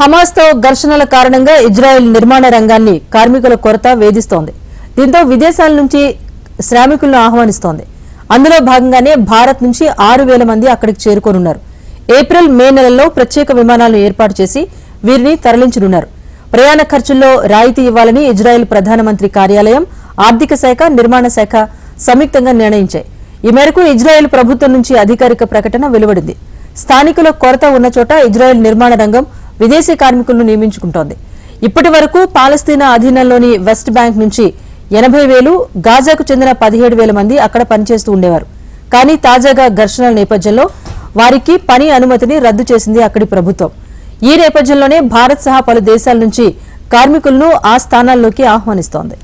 హమాస్తో ఘర్షణల కారణంగా ఇజ్రాయెల్ నిర్మాణ రంగాన్ని కార్మికుల కొరత వేధిస్తోంది. దీంతో విదేశాల నుంచి శ్రామికులను ఆహ్వానిస్తోంది. అందులో భాగంగానే భారత్ నుంచి 6,000 మంది అక్కడికి చేరుకోనున్నారు. ఏప్రిల్, మే నెలల్లో ప్రత్యేక విమానాలను ఏర్పాటు చేసి వీరిని తరలించనున్నారు. ప్రయాణ ఖర్చుల్లో రాయితీ ఇవ్వాలని ఇజ్రాయెల్ ప్రధానమంత్రి కార్యాలయం, ఆర్థిక శాఖ, నిర్మాణ శాఖ సంయుక్తంగా నిర్ణయించాయి. ఈ మేరకు ఇజ్రాయెల్ ప్రభుత్వం నుంచి అధికారిక ప్రకటన వెలువడింది. స్థానికుల కొరత ఉన్న చోట ఇజ్రాయెల్ నిర్మాణ రంగం విదేశీ కార్మికులను నియమించుకుంటోంది. ఇప్పటి వరకు పాలస్తీనా అధీనంలోని వెస్ట్ బ్యాంక్ నుంచి 80,000, గాజాకు చెందిన 17,000 మంది అక్కడ పనిచేస్తూ ఉండేవారు. కానీ తాజాగా ఘర్షణల నేపథ్యంలో వారికి పని అనుమతిని రద్దు చేసింది అక్కడి ప్రభుత్వం. ఈ నేపథ్యంలోనే భారత్ సహా పలు దేశాల నుంచి కార్మికులను ఆ స్థానాల్లోకి ఆహ్వానిస్తోంది.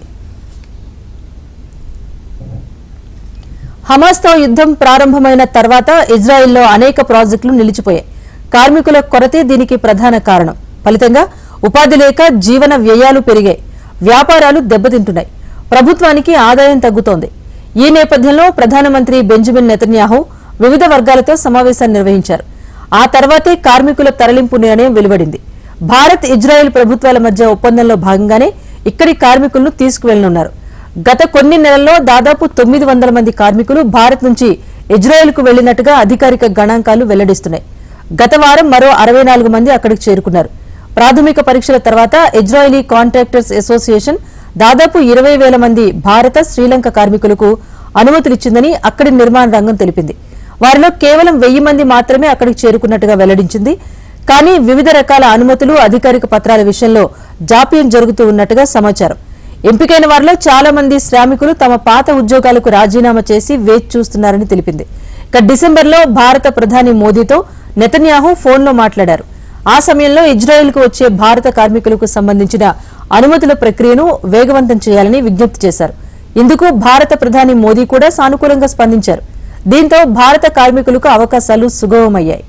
హమాస్తో యుద్దం ప్రారంభమైన తర్వాత ఇజ్రాయెల్లో అనేక ప్రాజెక్టులు నిలిచిపోయాయి. కార్మికుల కొరతే దీనికి ప్రధాన కారణం. ఫలితంగా ఉపాధి లేక జీవన వ్యయాలు పెరిగాయి, వ్యాపారాలు దెబ్బతింటున్నాయి, ప్రభుత్వానికి ఆదాయం తగ్గుతోంది. ఈ నేపథ్యంలో ప్రధానమంత్రి బెంజమిన్ నెతన్యాహు వివిధ వర్గాలతో సమావేశాన్ని నిర్వహించారు. ఆ తర్వాతే కార్మికుల తరలింపు నిర్ణయం వెలువడింది. భారత్, ఇజ్రాయెల్ ప్రభుత్వాల మధ్య ఒప్పందంలో భాగంగానే ఇక్కడి కార్మికులను తీసుకువెళ్లనున్నారు. గత కొన్ని నెలల్లో దాదాపు 900 మంది కార్మికులు భారత్ నుంచి ఇజ్రాయెల్కు వెళ్లినట్టుగా అధికారిక గణాంకాలు వెల్లడిస్తున్నాయి. గత వారం మరో 64 మంది అక్కడికి చేరుకున్నారు. ప్రాథమిక పరీక్షల తర్వాత ఇజ్రాయెలీ కాంట్రాక్టర్స్ అసోసియేషన్ దాదాపు 20,000 మంది భారత, శ్రీలంక కార్మికులకు అనుమతులిచ్చిందని అక్కడి నిర్మాణ రంగం తెలిపింది. వారిలో కేవలం 1000 మంది మాత్రమే అక్కడికి చేరుకున్నట్టుగా వెల్లడించింది. కానీ వివిధ రకాల అనుమతులు, అధికారిక పత్రాల విషయంలో జాప్యం జరుగుతూ ఉన్నట్టుగా సమాచారం. ఎంపికైన వారిలో చాలా మంది శ్రామికులు తమ పాత ఉద్యోగాలకు రాజీనామా చేసి వేచి చూస్తున్నారని తెలిపింది. ఇక డిసెంబర్లో భారత ప్రధాని మోదీతో నెతన్యాహు ఫోన్లో మాట్లాడారు. ఆ సమయంలో ఇజ్రాయెల్కు వచ్చే భారత కార్మికులకు సంబంధించిన అనుమతుల ప్రక్రియను వేగవంతం చేయాలని విజ్ఞప్తి చేశారు. ఇందుకు భారత ప్రధాని మోదీ కూడా సానుకూలంగా స్పందించారు. దీంతో భారత కార్మికులకు అవకాశాలు సుగమమయ్యాయి.